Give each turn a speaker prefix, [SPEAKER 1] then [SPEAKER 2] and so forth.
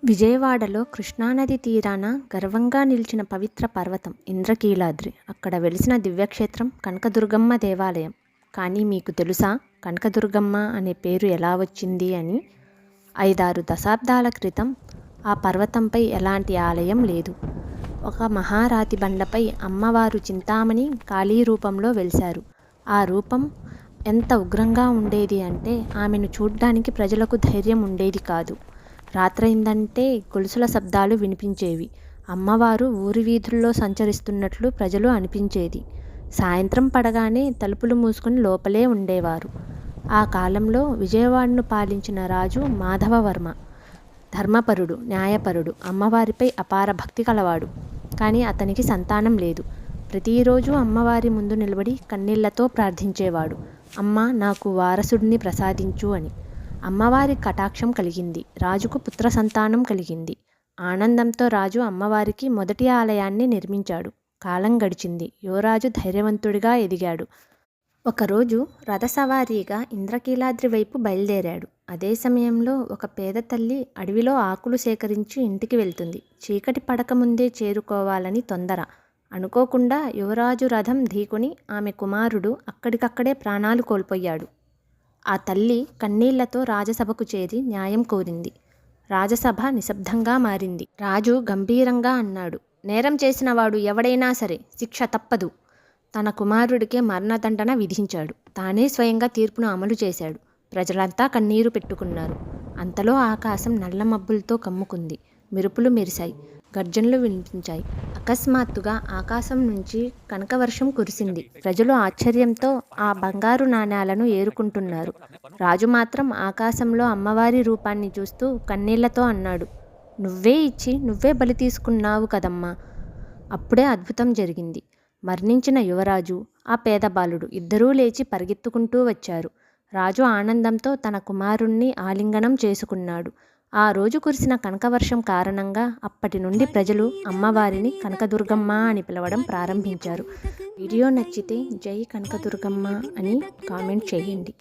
[SPEAKER 1] విజయవాడలో కృష్ణానది తీరాన గర్వంగా నిలిచిన పవిత్ర పర్వతం ఇంద్రకీలాద్రి. అక్కడ వెలిసిన దివ్యక్షేత్రం కనకదుర్గమ్మ దేవాలయం. కానీ మీకు తెలుసా కనకదుర్గమ్మ అనే పేరు ఎలా వచ్చింది అని? 5-6 దశాబ్దాల క్రితం ఆ పర్వతంపై ఎలాంటి ఆలయం లేదు. ఒక మహారాతి బండపై అమ్మవారు చింతామణి కాళీ రూపంలో వెలిశారు. ఆ రూపం ఎంత ఉగ్రంగా ఉండేది అంటే ఆమెను చూడ్డానికి ప్రజలకు ధైర్యం ఉండేది కాదు. రాత్రైందంటే గొలుసుల శబ్దాలు వినిపించేవి. అమ్మవారు ఊరి వీధుల్లో సంచరిస్తున్నట్లు ప్రజలు అనిపించేది. సాయంత్రం పడగానే తలుపులు మూసుకుని లోపలే ఉండేవారు. ఆ కాలంలో విజయవాడను పాలించిన రాజు మాధవవర్మ. ధర్మపరుడు, న్యాయపరుడు, అమ్మవారిపై అపార భక్తి కలవాడు. కానీ అతనికి సంతానం లేదు. ప్రతిరోజు అమ్మవారి ముందు నిలబడి కన్నీళ్లతో ప్రార్థించేవాడు. అమ్మ, నాకు వారసుడిని ప్రసాదించు అని. అమ్మవారి కటాక్షం కలిగింది. రాజుకు పుత్ర సంతానం కలిగింది. ఆనందంతో రాజు అమ్మవారికి మొదటి ఆలయాన్ని నిర్మించాడు. కాలం గడిచింది. యువరాజు ధైర్యవంతుడిగా ఎదిగాడు. ఒకరోజు రథసవారీగా ఇంద్రకీలాద్రి వైపు బయలుదేరాడు. అదే సమయంలో ఒక పేద తల్లి అడవిలో ఆకులు సేకరించి ఇంటికి వెళ్తుంది. చీకటి పడకముందే చేరుకోవాలని తొందర. అనుకోకుండా యువరాజు రథం ఢీకొని ఆమె కుమారుడు అక్కడికక్కడే ప్రాణాలు కోల్పోయాడు. ఆ తల్లి కన్నీళ్లతో రాజసభకు చేరి న్యాయం కోరింది. రాజసభ నిశ్శబ్దంగా మారింది. రాజు గంభీరంగా అన్నాడు, నేరం చేసినవాడు ఎవడైనా సరే శిక్ష తప్పదు. తన కుమారుడికే మరణదండన విధించాడు. తానే స్వయంగా తీర్పును అమలు చేశాడు. ప్రజలంతా కన్నీరు పెట్టుకున్నారు. అంతలో ఆకాశం నల్ల మబ్బులతో కమ్ముకుంది. మెరుపులు మెరిశాయి. గర్జనలు వినిపించాయి. అకస్మాత్తుగా ఆకాశం నుంచి కనకవర్షం కురిసింది. ప్రజలు ఆశ్చర్యంతో ఆ బంగారు నాణేలను ఏరుకుంటున్నారు. రాజు మాత్రం ఆకాశంలో అమ్మవారి రూపాన్ని చూస్తూ కన్నీళ్లతో అన్నాడు, నువ్వే ఇచ్చి నువ్వే బలి తీసుకున్నావు కదమ్మా. అప్పుడే అద్భుతం జరిగింది. మరణించిన యువరాజు, ఆ పేద బాలుడు ఇద్దరూ లేచి పరిగెత్తుకుంటూ వచ్చారు. రాజు ఆనందంతో తన కుమారుణ్ణి ఆలింగనం చేసుకున్నాడు. ఆ రోజు కురిసిన కనకవర్షం కారణంగా అప్పటి నుండి ప్రజలు అమ్మవారిని కనకదుర్గమ్మ అని పిలవడం ప్రారంభించారు. వీడియో నచ్చితే జై కనకదుర్గమ్మ అని కామెంట్ చేయండి.